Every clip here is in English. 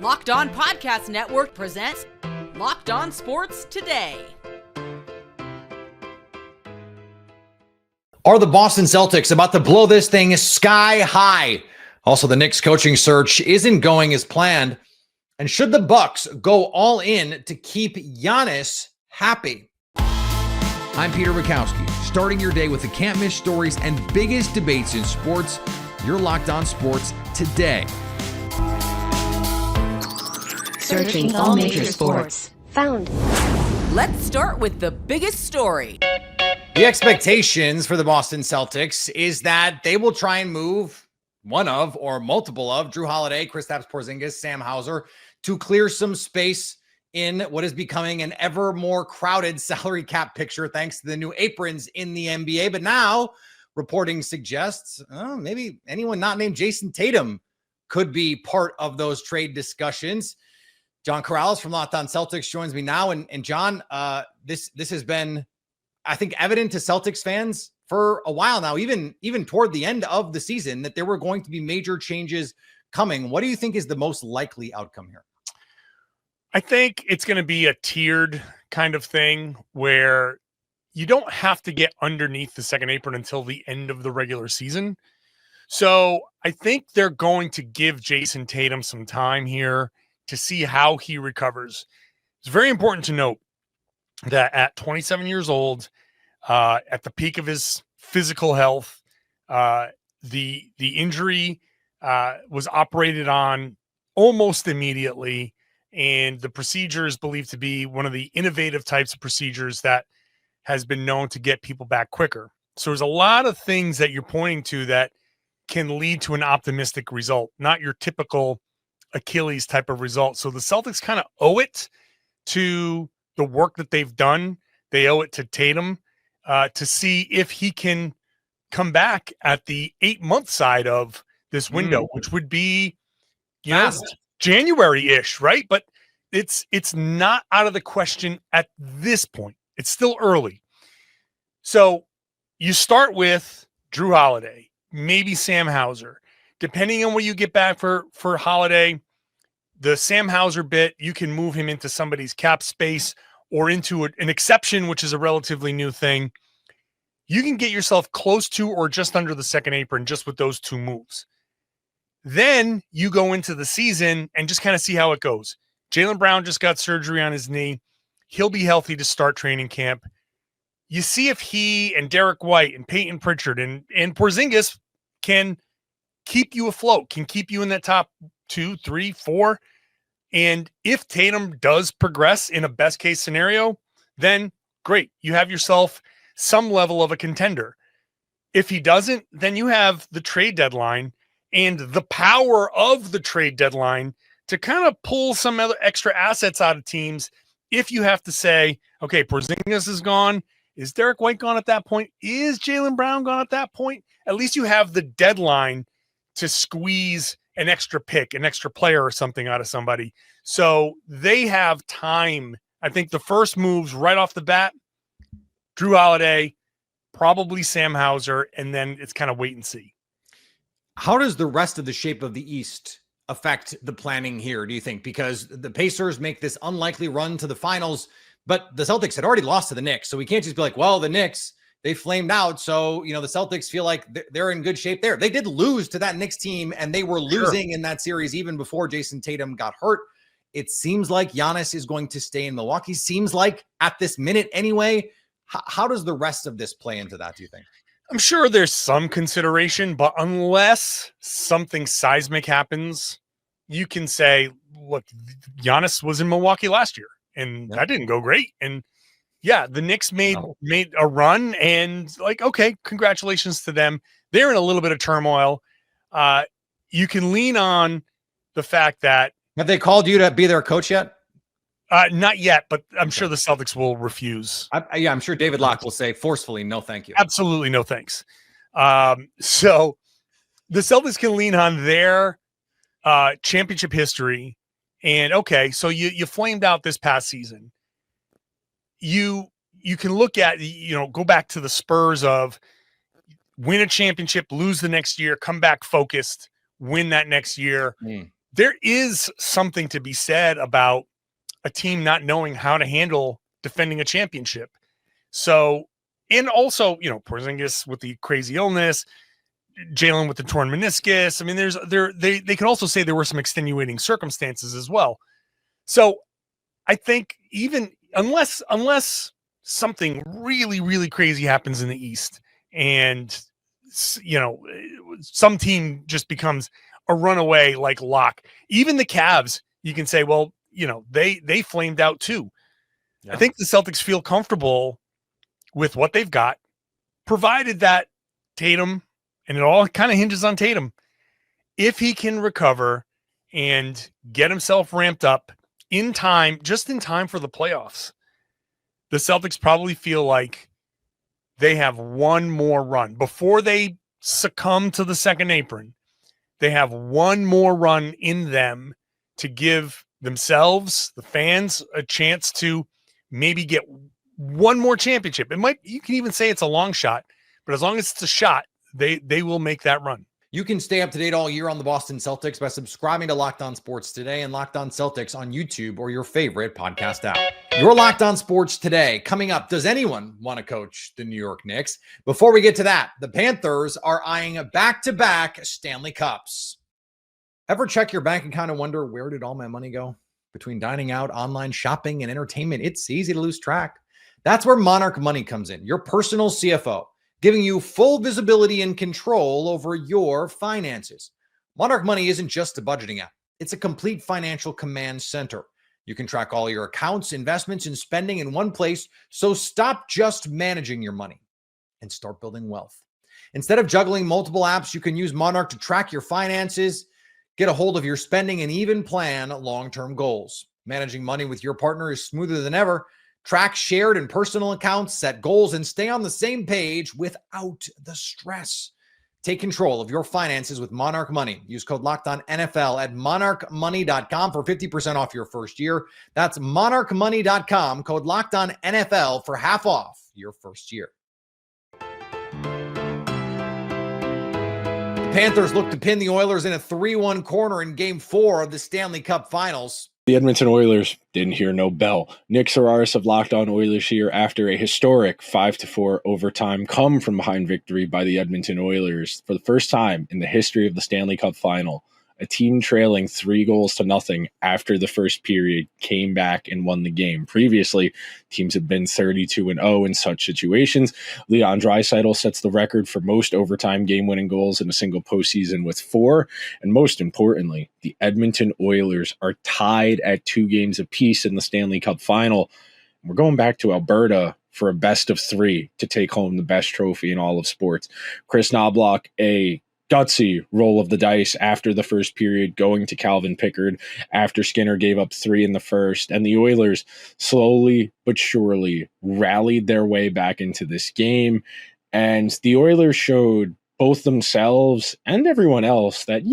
Locked On Podcast Network presents Locked On Sports Today. Are the Boston Celtics about to blow this thing sky high? Also, the Knicks coaching search isn't going as planned. And should the Bucks go all in to keep Giannis happy? I'm Peter Bukowski, starting your day with the can't-miss stories and biggest debates in sports. You're Locked On Sports Today. Searching all major sports. Found. Let's start with the biggest story. The expectations for the Boston Celtics is that they will try and move one of or multiple of Drew Holiday, Kristaps Porzingis, Sam Hauser to clear some space in what is becoming an ever more crowded salary cap picture thanks to the new aprons in the NBA. But now reporting suggests maybe anyone not named Jason Tatum could be part of those trade discussions. John Corrales from Locked On Celtics joins me now. And John, this has been, I think, evident to Celtics fans for a while now, even toward the end of the season, that there were going to be major changes coming. What do you think is the most likely outcome here? I think it's going to be a tiered kind of thing where you don't have to get underneath the second apron until the end of the regular season. So I think they're going to give Jason Tatum some time here to see how he recovers. It's very important to note that at 27 years old, at the peak of his physical health, the injury was operated on almost immediately, and the procedure is believed to be one of the innovative types of procedures that has been known to get people back quicker. So there's a lot of things that you're pointing to that can lead to an optimistic result, not your typical Achilles type of result. So the Celtics kind of owe it to the work that they've done. They owe it to Tatum to see if he can come back at the 8-month side of this window, which would be January-ish, right? But it's not out of the question at this point. It's still early. So you start with Drew Holiday, maybe Sam Hauser. Depending on what you get back for Holiday, the Sam Hauser bit, you can move him into somebody's cap space or into an exception, which is a relatively new thing. You can get yourself close to or just under the second apron just with those two moves. Then you go into the season and just kind of see how it goes. Jaylen Brown just got surgery on his knee. He'll be healthy to start training camp. You see if he and Derek White and Peyton Pritchard and Porzingis can keep you afloat, can keep you in that top 2, 3, 4. And if Tatum does progress in a best case scenario, then great. You have yourself some level of a contender. If he doesn't, then you have the trade deadline and the power of the trade deadline to kind of pull some other extra assets out of teams. If you have to say, okay, Porzingis is gone. Is Derek White gone at that point? Is Jaylen Brown gone at that point? At least you have the deadline to squeeze an extra pick, an extra player or something out of somebody. So they have time. I think the first moves right off the bat, Drew Holiday, probably Sam Hauser, and then it's kind of wait and see. How does the rest of the shape of the East affect the planning here, do you think? Because the Pacers make this unlikely run to the finals, but the Celtics had already lost to the Knicks. So we can't just be like, well, the Knicks, they flamed out. So, the Celtics feel like they're in good shape there. They did lose to that Knicks team, and they were losing in that series even before Jason Tatum got hurt. It seems like Giannis is going to stay in Milwaukee. Seems like at this minute anyway. How does the rest of this play into that, do you think? I'm sure there's some consideration, but unless something seismic happens, you can say, look, Giannis was in Milwaukee last year, and that didn't go great. And yeah, the Knicks made a run, and okay, congratulations to them. They're in a little bit of turmoil. You can lean on the fact that have they called you to be their coach yet? Not yet, but I'm sure the Celtics will refuse. I'm sure David Locke will say forcefully, no, thank you. Absolutely no thanks. So the Celtics can lean on their championship history. And okay, so you flamed out this past season. You can look at, go back to the Spurs of win a championship, lose the next year, come back focused, win that next year. there is something to be said about a team not knowing how to handle defending a championship. So, and also, Porzingis with the crazy illness, Jalen with the torn meniscus. I mean, they can also say there were some extenuating circumstances as well. So I think even unless something really, really crazy happens in the East and, some team just becomes a runaway like lock, even the Cavs, you can say, well, they flamed out too. Yeah. I think the Celtics feel comfortable with what they've got, provided that Tatum, and it all kind of hinges on Tatum, if he can recover and get himself ramped up just in time for the playoffs, the Celtics probably feel like they have one more run before they succumb to the second apron. They have one more run in them to give themselves, the fans, a chance to maybe get one more championship. You can even say it's a long shot, but as long as it's a shot, they will make that run. You can stay up to date all year on the Boston Celtics by subscribing to Locked On Sports Today and Locked On Celtics on YouTube or your favorite podcast app. Your Locked On Sports Today. Coming up, does anyone want to coach the New York Knicks? Before we get to that, the Panthers are eyeing back-to-back Stanley Cups. Ever check your bank account and wonder, where did all my money go? Between dining out, online shopping, and entertainment, it's easy to lose track. That's where Monarch Money comes in, your personal CFO, giving you full visibility and control over your finances. Monarch Money isn't just a budgeting app. It's a complete financial command center. You can track all your accounts, investments, and spending in one place, so stop just managing your money and start building wealth. Instead of juggling multiple apps, you can use Monarch to track your finances, get a hold of your spending, and even plan long-term goals. Managing money with your partner is smoother than ever. Track shared and personal accounts, set goals, and stay on the same page without the stress. Take control of your finances with Monarch Money. Use code LOCKEDONNFL at monarchmoney.com for 50% off your first year. That's monarchmoney.com, code LOCKEDONNFL for half off your first year. The Panthers look to pin the Oilers in a 3-1 corner in Game 4 of the Stanley Cup Finals. The Edmonton Oilers didn't hear no bell. Nick Sararis of Locked On Oilers here after a historic 5-4 overtime come from behind victory by the Edmonton Oilers for the first time in the history of the Stanley Cup Final. A team trailing 3-0 after the first period came back and won the game. Previously, teams have been 32-0 in such situations. Leon Draisaitl sets the record for most overtime game-winning goals in a single postseason with 4. And most importantly, the Edmonton Oilers are tied at 2 games apiece in the Stanley Cup Final. We're going back to Alberta for a best of 3 to take home the best trophy in all of sports. Chris Knobloch, a gutsy roll of the dice after the first period, going to Calvin Pickard after Skinner gave up 3 in the first, and the Oilers slowly but surely rallied their way back into this game, and the Oilers showed both themselves and everyone else that,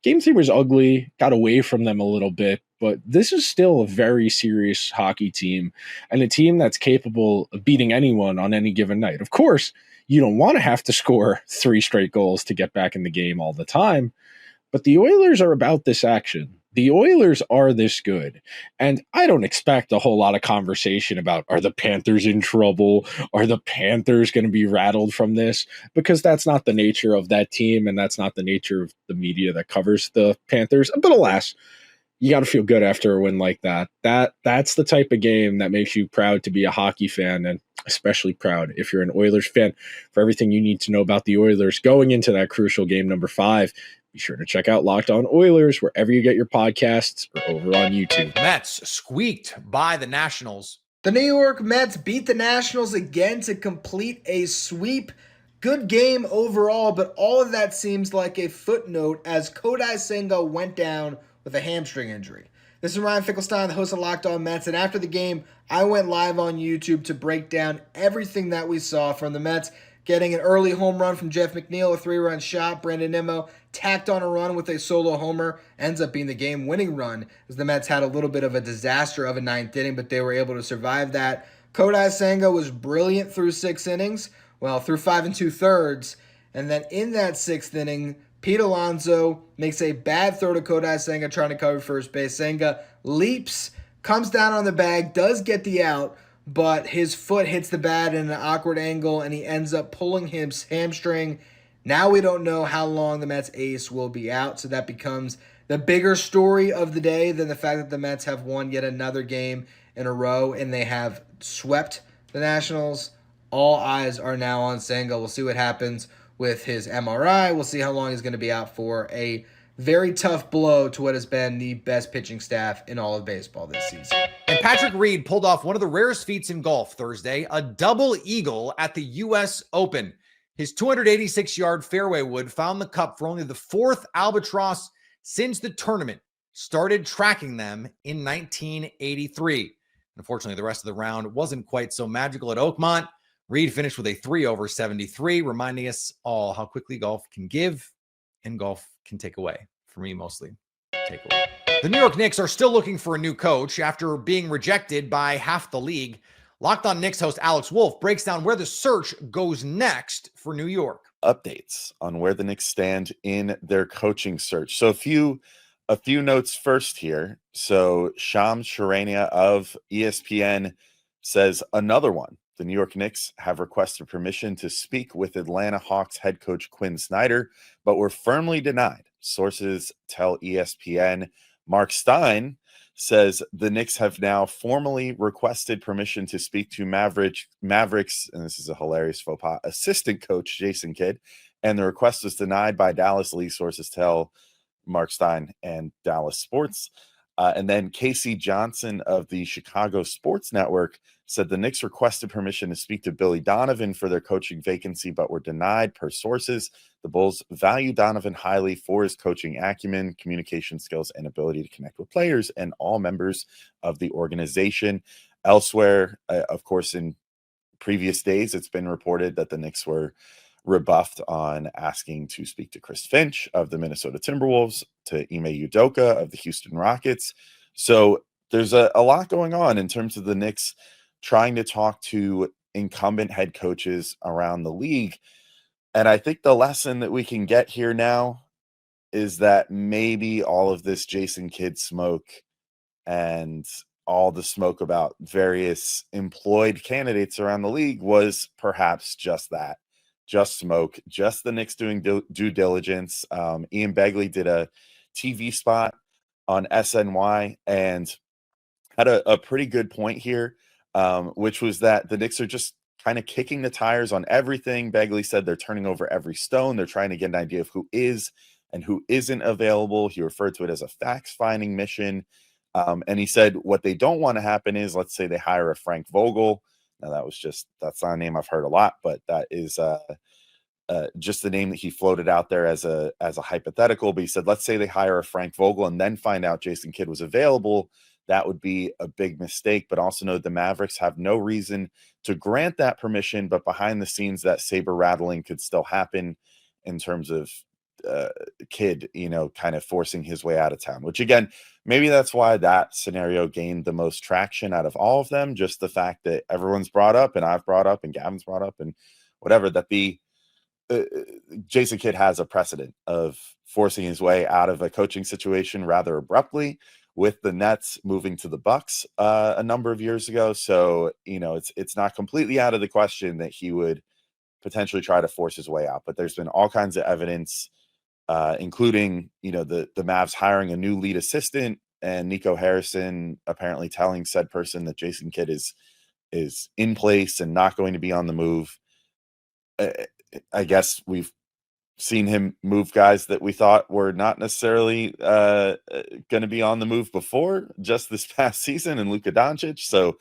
Game 3 was ugly, got away from them a little bit, but this is still a very serious hockey team and a team that's capable of beating anyone on any given night. Of course, you don't want to have to score 3 straight goals to get back in the game all the time, but the Oilers are about this action. The Oilers are this good, and I don't expect a whole lot of conversation about, are the Panthers in trouble? Are the Panthers going to be rattled from this? Because that's not the nature of that team, and that's not the nature of the media that covers the Panthers. But alas, you got to feel good after a win like that. That's the type of game that makes you proud to be a hockey fan, and especially proud if you're an Oilers fan. For everything you need to know about the Oilers going into that crucial game number 5, be sure to check out Locked On Oilers wherever you get your podcasts or over on YouTube. Mets squeaked by the Nationals. The New York Mets beat the Nationals again to complete a sweep. Good game overall, but all of that seems like a footnote as Kodai Senga went down with a hamstring injury. This is Ryan Finkelstein, the host of Locked On Mets, and after the game, I went live on YouTube to break down everything that we saw from the Mets, getting an early home run from Jeff McNeil, a 3-run shot. Brandon Nimmo tacked on a run with a solo homer, ends up being the game-winning run, as the Mets had a little bit of a disaster of a 9th inning, but they were able to survive that. Kodai Senga was brilliant through 6 innings, through 5 2/3, and then in that 6th inning, Pete Alonso makes a bad throw to Kodai Senga trying to cover first base. Senga leaps, comes down on the bag, does get the out, but his foot hits the bat in an awkward angle, and he ends up pulling his hamstring. Now we don't know how long the Mets ace will be out, so that becomes the bigger story of the day than the fact that the Mets have won yet another game in a row, and they have swept the Nationals. All eyes are now on Senga. We'll see what happens with his MRI. We'll see how long he's going to be out for. A very tough blow to what has been the best pitching staff in all of baseball this season. And Patrick Reed pulled off one of the rarest feats in golf Thursday, a double eagle at the U.S. Open. His 286-yard fairway wood found the cup for only the fourth albatross since the tournament started tracking them in 1983. Unfortunately, the rest of the round wasn't quite so magical at Oakmont. Reed finished with a 3 over 73, reminding us all how quickly golf can give and golf can take away. For me, mostly take away. The New York Knicks are still looking for a new coach after being rejected by half the league. Locked On Knicks host Alex Wolf breaks down where the search goes next for New York. Updates on where the Knicks stand in their coaching search. So a few notes first here. So Shams Charania of ESPN says another one. The New York Knicks have requested permission to speak with Atlanta Hawks head coach Quinn Snyder, but were firmly denied. Sources tell ESPN. Mark Stein says the Knicks have now formally requested permission to speak to Mavericks, and this is a hilarious faux pas, assistant coach Jason Kidd, and the request was denied by Dallas League. Sources tell Mark Stein and Dallas Sports. And then Casey Johnson of the Chicago Sports Network said the Knicks requested permission to speak to Billy Donovan for their coaching vacancy, but were denied per sources. The Bulls value Donovan highly for his coaching acumen, communication skills, and ability to connect with players and all members of the organization. Elsewhere, of course, in previous days, it's been reported that the Knicks were rebuffed on asking to speak to Chris Finch of the Minnesota Timberwolves, to Ime Udoka of the Houston Rockets. So there's a lot going on in terms of the Knicks trying to talk to incumbent head coaches around the league. And I think the lesson that we can get here now is that maybe all of this Jason Kidd smoke and all the smoke about various employed candidates around the league was perhaps just that. Just smoke, just the Knicks doing due diligence. Ian Begley did a TV spot on SNY and had a pretty good point here, which was that the Knicks are just kind of kicking the tires on everything. Begley said they're turning over every stone. They're trying to get an idea of who is and who isn't available. He referred to it as a facts-finding mission. And he said what they don't want to happen is, let's say they hire a Frank Vogel. Now, that's not a name I've heard a lot, but that is just the name that he floated out there as a hypothetical. But he said, let's say they hire a Frank Vogel and then find out Jason Kidd was available. That would be a big mistake, but also know the Mavericks have no reason to grant that permission. But behind the scenes, that saber rattling could still happen in terms of Kidd, kind of forcing his way out of town, which again, maybe that's why that scenario gained the most traction out of all of them. Just the fact that everyone's brought up and I've brought up and Gavin's brought up and whatever, that the Jason Kidd has a precedent of forcing his way out of a coaching situation rather abruptly, with the Nets moving to the Bucks a number of years ago. So, it's not completely out of the question that he would potentially try to force his way out. But there's been all kinds of evidence, including, the Mavs hiring a new lead assistant and Nico Harrison apparently telling said person that Jason Kidd is in place and not going to be on the move. I guess we've seen him move guys that we thought were not necessarily going to be on the move before, just this past season, and Luka Doncic. So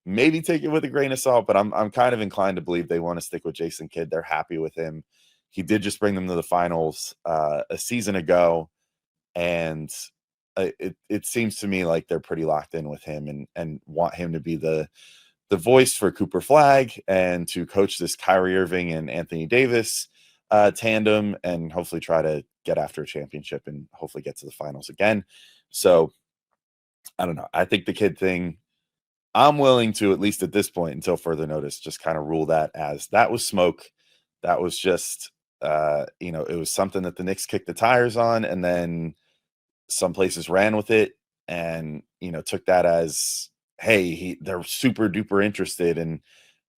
maybe take it with a grain of salt, but I'm kind of inclined to believe they want to stick with Jason Kidd. They're happy with him. He did just bring them to the finals a season ago, and it seems to me like they're pretty locked in with him and want him to be the voice for Cooper Flagg and to coach this Kyrie Irving and Anthony Davis tandem, and hopefully try to get after a championship and hopefully get to the finals again. So I don't know. I think the Kidd thing, I'm willing to, at least at this point, until further notice, just kind of rule that as that was smoke. That was just it was something that the Knicks kicked the tires on, and then some places ran with it and, took that as, hey, they're super duper interested. And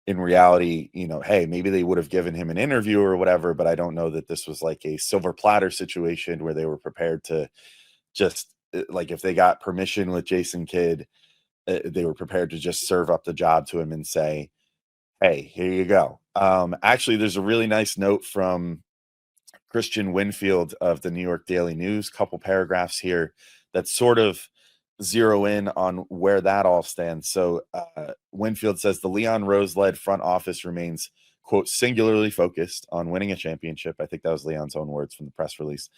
in reality, hey, maybe they would have given him an interview or whatever, but I don't know that this was like a silver platter situation where they were prepared to just, like, if they got permission with Jason Kidd, they were prepared to just serve up the job to him and say, hey, here you go. Actually, there's a really nice note from Christian Winfield of the New York Daily News, couple paragraphs here that sort of zero in on where that all stands. So Winfield says the Leon Rose-led front office remains, quote, singularly focused on winning a championship. I think that was Leon's own words from the press release.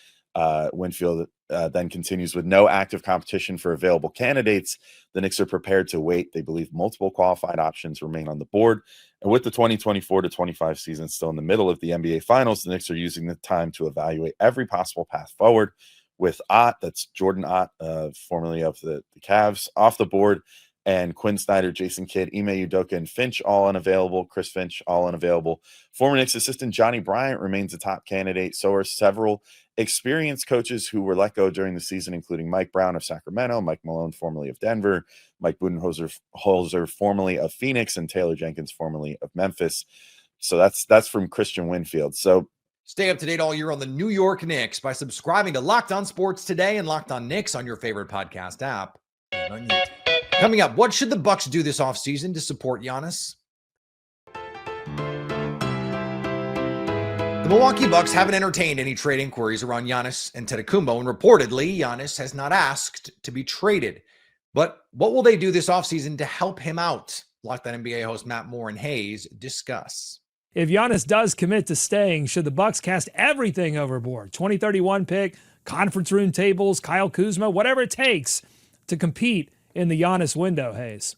Winfield then continues, with no active competition for available candidates, the Knicks are prepared to wait. They believe multiple qualified options remain on the board. And with the 2024-25 season still in the middle of the NBA Finals, the Knicks are using the time to evaluate every possible path forward. With Ott, that's Jordan Ott, formerly of the Cavs, off the board, and Quinn Snyder, Jason Kidd, Ime Udoka, and Finch all unavailable. Chris Finch all unavailable. Former Knicks assistant Johnny Bryant remains a top candidate. So are several experienced coaches who were let go during the season, including Mike Brown of Sacramento, Mike Malone, formerly of Denver, Mike Budenholzer, formerly of Phoenix, and Taylor Jenkins, formerly of Memphis. So that's from Christian Winfield. So stay up to date all year on the New York Knicks by subscribing to Locked On Sports Today and Locked On Knicks on your favorite podcast app. Coming up, what should the Bucks do this offseason to support Giannis? The Milwaukee Bucks haven't entertained any trade inquiries around Giannis and Antetokounmpo, and reportedly, Giannis has not asked to be traded. But what will they do this offseason to help him out? Locked On NBA host Matt Moore and Hayes discuss. If Giannis does commit to staying, should the Bucks cast everything overboard? 2031 pick, conference room tables, Kyle Kuzma, whatever it takes to compete in the Giannis window, Hayes.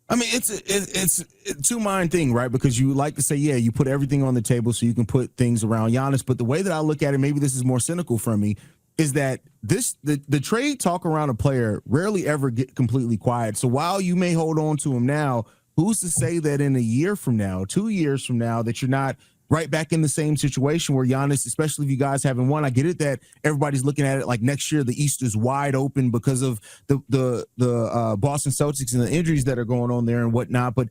I mean, it's a two-mind thing, right? Because you like to say, yeah, you put everything on the table so you can put things around Giannis. But the way that I look at it, maybe this is more cynical from me, is that the trade talk around a player rarely ever get completely quiet. So while you may hold on to him now, who's to say that in a year from now, 2 years from now, that you're not right back in the same situation where Giannis, especially if you guys haven't won? I get it that everybody's looking at it like next year the East is wide open because of the Boston Celtics and the injuries that are going on there and whatnot. But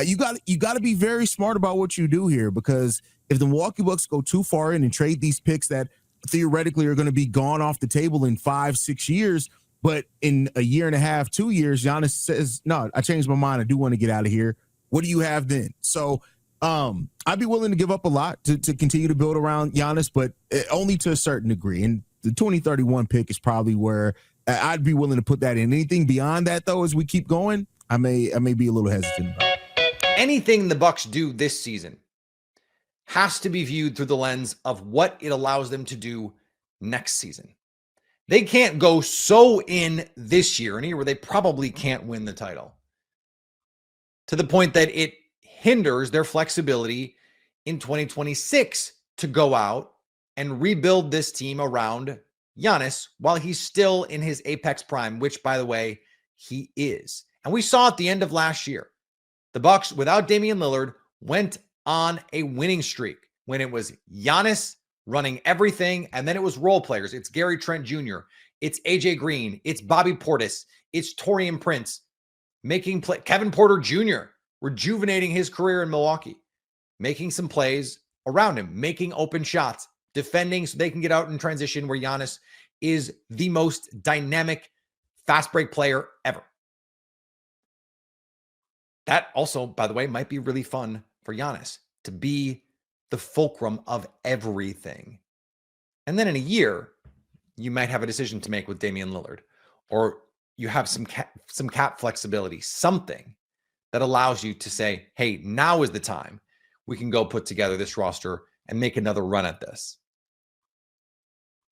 you got to be very smart about what you do here, because if the Milwaukee Bucks go too far in and trade these picks that theoretically are going to be gone off the table in 5-6 years, but in a year and a half, 2 years, Giannis says, no, I changed my mind. I do want to get out of here. What do you have then? So I'd be willing to give up a lot to continue to build around Giannis, but only to a certain degree. And the 2031 pick is probably where I'd be willing to put that in. Anything beyond that, though, as we keep going, I may be a little hesitant about. Anything the Bucks do this season has to be viewed through the lens of what it allows them to do next season. They can't go so in this year, and here where they probably can't win the title, to the point that it hinders their flexibility in 2026 to go out and rebuild this team around Giannis while he's still in his apex prime, which, by the way, he is. And we saw at the end of last year, the Bucks, without Damian Lillard, went on a winning streak when it was Giannis running everything, and then it was role players. It's Gary Trent Jr., it's AJ Green, it's Bobby Portis, it's Taurean Prince, making play, Kevin Porter Jr., rejuvenating his career in Milwaukee, making some plays around him, making open shots, defending so they can get out in transition, where Giannis is the most dynamic fast break player ever. That also, by the way, might be really fun for Giannis to be the fulcrum of everything. And then in a year, you might have a decision to make with Damian Lillard, or you have some cap flexibility, something that allows you to say, hey, now is the time we can go put together this roster and make another run at this.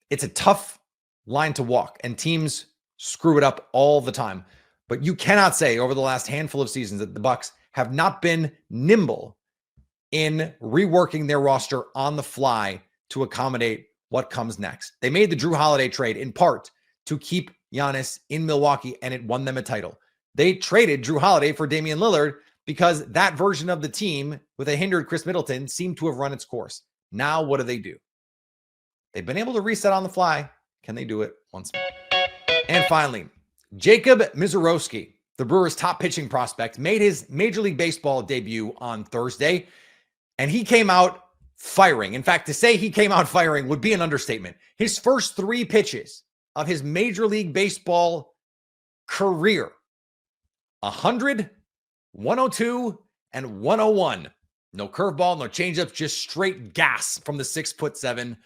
It's a tough line to walk, and teams screw it up all the time. But you cannot say over the last handful of seasons that the Bucks have not been nimble in reworking their roster on the fly to accommodate what comes next. They made the Drew Holiday trade in part to keep Giannis in Milwaukee, and it won them a title. They traded Drew Holiday for Damian Lillard because that version of the team with a hindered Chris Middleton seemed to have run its course. Now, what do? They've been able to reset on the fly. Can they do it once more? And finally, Jacob Misiorowski, the Brewers' top pitching prospect, made his Major League Baseball debut on Thursday, and he came out firing. In fact, to say he came out firing would be an understatement. His first 3 pitches of his Major League Baseball career, 100, 102, and 101. No curveball, no changeups, just straight gas from the 6'7"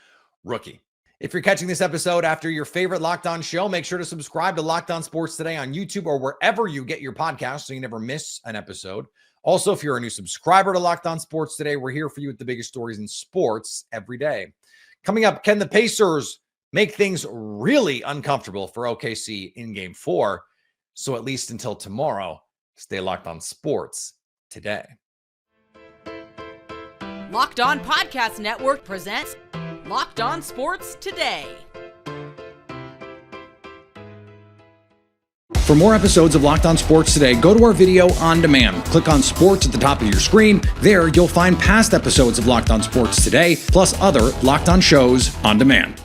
rookie. If you're catching this episode after your favorite Locked On show, make sure to subscribe to Locked On Sports Today on YouTube or wherever you get your podcasts so you never miss an episode. Also, if you're a new subscriber to Locked On Sports Today, we're here for you with the biggest stories in sports every day. Coming up, can the Pacers make things really uncomfortable for OKC in Game 4? So at least until tomorrow, stay locked on sports today. Locked On Podcast Network presents Locked On Sports Today. For more episodes of Locked On Sports Today, go to our video on demand. Click on Sports at the top of your screen. There, you'll find past episodes of Locked On Sports Today, plus other Locked On shows on demand.